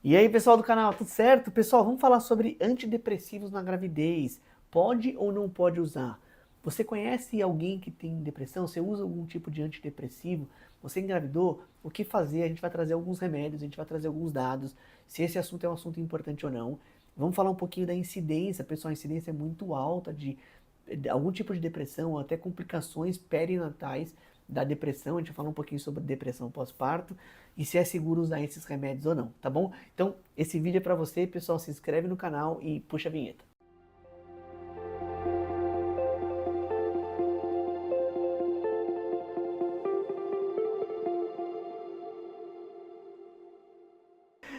E aí, pessoal do canal, tudo certo? Pessoal, vamos falar sobre antidepressivos na gravidez. Pode ou não pode usar? Você conhece alguém que tem depressão? Você usa algum tipo de antidepressivo? Você engravidou? O que fazer? A gente vai trazer alguns remédios, a gente vai trazer alguns dados, se esse assunto é um assunto importante ou não. Vamos falar um pouquinho da incidência. Pessoal, a incidência é muito alta de algum tipo de depressão ou até complicações perinatais da depressão. A gente vai falar um pouquinho sobre depressão pós-parto e se é seguro usar esses remédios ou não, tá bom? Então, esse vídeo é para você, pessoal, se inscreve no canal e puxa a vinheta.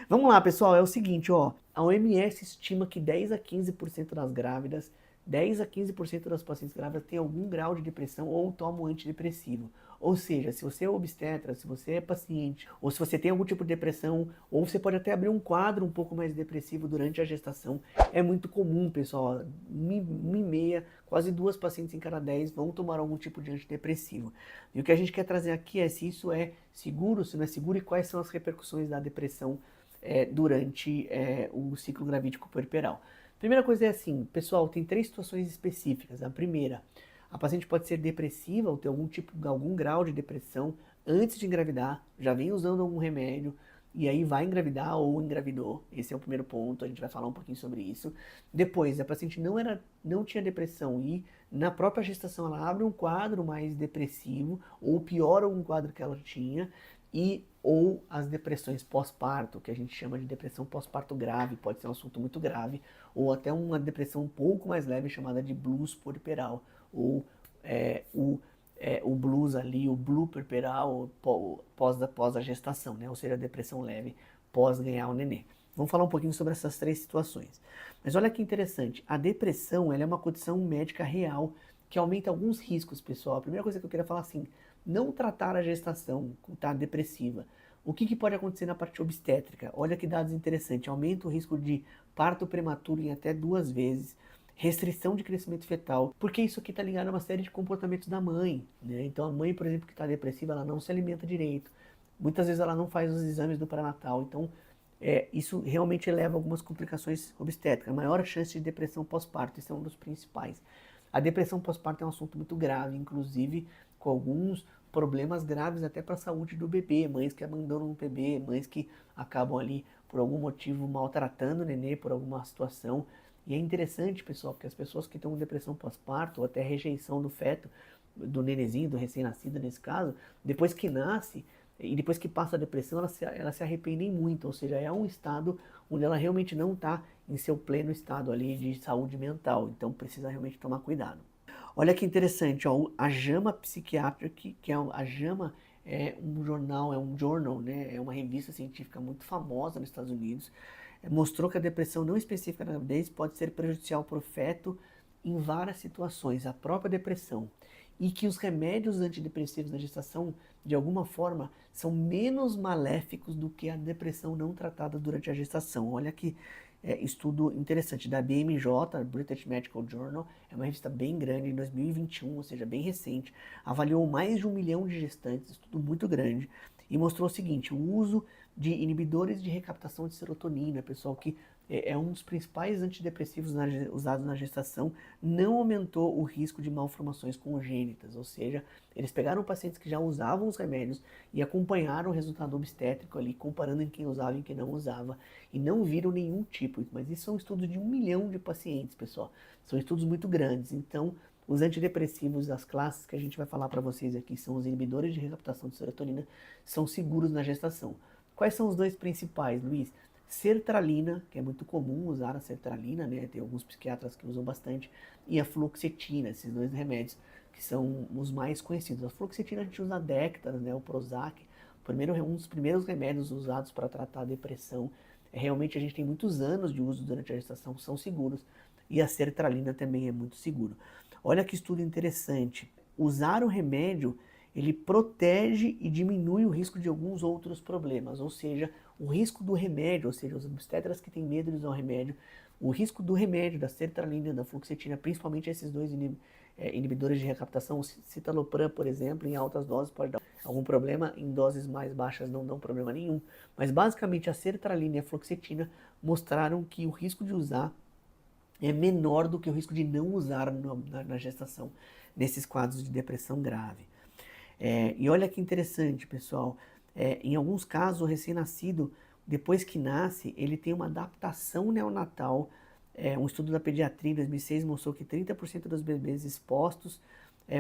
Vamos lá, pessoal, é o seguinte, ó, a OMS estima que 10 a 15% das grávidas, 10 a 15% das pacientes grávidas têm algum grau de depressão ou tomam antidepressivo. Ou seja, se você é obstetra, se você é paciente, ou se você tem algum tipo de depressão, ou você pode até abrir um quadro um pouco mais depressivo durante a gestação, é muito comum, pessoal, uma e meia, quase 2 pacientes em cada 10 vão tomar algum tipo de antidepressivo. E o que a gente quer trazer aqui é se isso é seguro, se não é seguro e quais são as repercussões da depressão durante o ciclo gravídico puerperal. Primeira coisa é assim, pessoal, tem 3 situações específicas. A primeira, a paciente pode ser depressiva ou ter algum grau de depressão antes de engravidar, já vem usando algum remédio, e aí vai engravidar ou engravidou. Esse é o primeiro ponto, a gente vai falar um pouquinho sobre isso. Depois, a paciente não tinha depressão e na própria gestação ela abre um quadro mais depressivo ou piora um quadro que ela tinha e ou as depressões pós-parto, que a gente chama de depressão pós-parto grave, pode ser um assunto muito grave, ou até uma depressão um pouco mais leve chamada de blues puerperal, ou o blues ali, o blue puerperal pós a gestação, né? Ou seja, a depressão leve pós ganhar o nenê. Vamos falar um pouquinho sobre essas 3 situações. Mas olha que interessante, a depressão ela é uma condição médica real que aumenta alguns riscos, pessoal. A primeira coisa que eu queria falar assim, não tratar a gestação, tá depressiva. O que pode acontecer na parte obstétrica? Olha que dados interessantes. Aumenta o risco de parto prematuro em até 2 vezes, restrição de crescimento fetal, porque isso aqui está ligado a uma série de comportamentos da mãe, né? Então a mãe, por exemplo, que está depressiva, ela não se alimenta direito. Muitas vezes ela não faz os exames do pré-natal. Então isso realmente leva a algumas complicações obstétricas. A maior chance de depressão pós-parto, isso é um dos principais. A depressão pós-parto é um assunto muito grave, inclusive com alguns problemas graves até para a saúde do bebê, mães que abandonam o bebê, mães que acabam ali por algum motivo maltratando o nenê por alguma situação. E é interessante, pessoal, porque as pessoas que estão com depressão pós-parto ou até rejeição do feto, do nenezinho, do recém-nascido nesse caso, depois que nasce e depois que passa a depressão, elas se arrependem muito, ou seja, é um estado onde ela realmente não está em seu pleno estado ali de saúde mental, então precisa realmente tomar cuidado. Olha que interessante, ó, a JAMA Psychiatric, que é a JAMA é um jornal, né, é uma revista científica muito famosa nos Estados Unidos, mostrou que a depressão não específica na gravidez pode ser prejudicial para o feto em várias situações, a própria depressão, e que os remédios antidepressivos na gestação, de alguma forma, são menos maléficos do que a depressão não tratada durante a gestação. Olha que estudo interessante da BMJ, British Medical Journal, é uma revista bem grande, em 2021, ou seja, bem recente, avaliou mais de 1 milhão de gestantes, estudo muito grande, e mostrou o seguinte, o uso de inibidores de recaptação de serotonina, pessoal, que é um dos principais antidepressivos usados na gestação, não aumentou o risco de malformações congênitas, ou seja, eles pegaram pacientes que já usavam os remédios e acompanharam o resultado obstétrico ali, comparando em quem usava e em quem não usava, e não viram nenhum tipo, mas isso são estudos de 1 milhão de pacientes, pessoal, são estudos muito grandes, então os antidepressivos, as classes que a gente vai falar para vocês aqui, são os inibidores de recaptação de serotonina, são seguros na gestação. Quais são os 2 principais, Luiz? Sertralina, que é muito comum usar a sertralina, né? Tem alguns psiquiatras que usam bastante, e a fluoxetina, esses 2 remédios que são os mais conhecidos. A fluoxetina a gente usa há décadas, né? O Prozac, um dos primeiros remédios usados para tratar a depressão. Realmente a gente tem muitos anos de uso durante a gestação, são seguros, e a sertralina também é muito seguro. Olha que estudo interessante. Usar o remédio ele protege e diminui o risco de alguns outros problemas, ou seja, o risco do remédio, ou seja, os obstetras que têm medo de usar o remédio, o risco do remédio, da sertralina, da fluoxetina, principalmente esses 2 inibidores de recaptação, o citalopram, por exemplo, em altas doses pode dar algum problema, em doses mais baixas não dão problema nenhum. Mas basicamente a sertralina e a fluoxetina mostraram que o risco de usar é menor do que o risco de não usar na gestação, nesses quadros de depressão grave. E olha que interessante, pessoal, em alguns casos o recém-nascido, depois que nasce, ele tem uma adaptação neonatal. Um estudo da pediatria em 2006 mostrou que 30% dos bebês expostos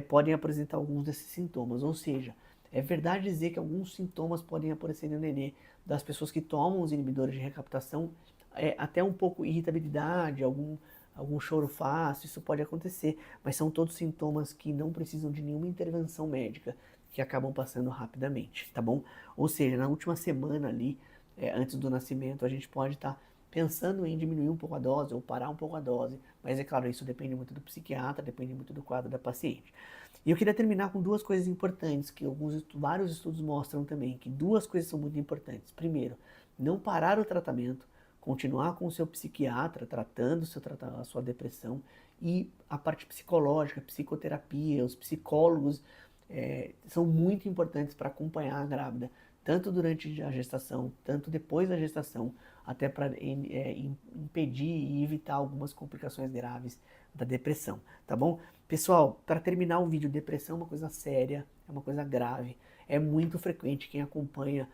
podem apresentar alguns desses sintomas, ou seja, é verdade dizer que alguns sintomas podem aparecer no nenê das pessoas que tomam os inibidores de recaptação, até um pouco irritabilidade, algum choro fácil, isso pode acontecer, mas são todos sintomas que não precisam de nenhuma intervenção médica, que acabam passando rapidamente, tá bom? Ou seja, na última semana ali, antes do nascimento, a gente pode estar pensando em diminuir um pouco a dose ou parar um pouco a dose, mas é claro, isso depende muito do psiquiatra, depende muito do quadro da paciente. E eu queria terminar com duas coisas importantes, que vários estudos mostram também, que duas coisas são muito importantes. Primeiro, não parar o tratamento, continuar com o seu psiquiatra tratando a sua depressão, e a parte psicológica, psicoterapia, os psicólogos são muito importantes para acompanhar a grávida, tanto durante a gestação, tanto depois da gestação, até para impedir e evitar algumas complicações graves da depressão, tá bom? Pessoal, para terminar o vídeo, depressão é uma coisa séria, é uma coisa grave, é muito frequente quem acompanha,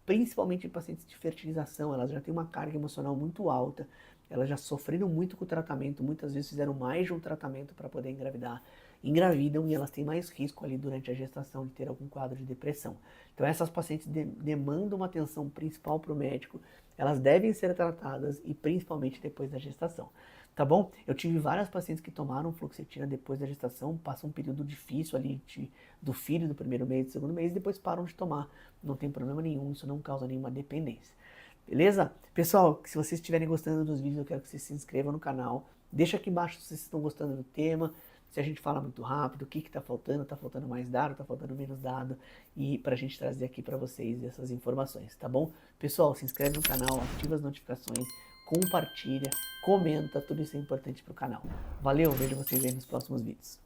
principalmente em pacientes de fertilização, elas já têm uma carga emocional muito alta, elas já sofreram muito com o tratamento, muitas vezes fizeram mais de um tratamento para poder engravidar, engravidam e elas têm mais risco ali durante a gestação de ter algum quadro de depressão. Então essas pacientes demandam uma atenção principal para o médico, elas devem ser tratadas e principalmente depois da gestação. Tá bom? Eu tive várias pacientes que tomaram fluoxetina depois da gestação, passam um período difícil ali do filho do primeiro mês, do segundo mês, e depois param de tomar. Não tem problema nenhum, isso não causa nenhuma dependência. Beleza? Pessoal, se vocês estiverem gostando dos vídeos, eu quero que vocês se inscrevam no canal. Deixa aqui embaixo se vocês estão gostando do tema, se a gente fala muito rápido, o que está faltando mais dado, está faltando menos dado, e para a gente trazer aqui para vocês essas informações, tá bom? Pessoal, se inscreve no canal, ativa as notificações, compartilha, comenta, tudo isso é importante para o canal. Valeu, vejo vocês aí nos próximos vídeos.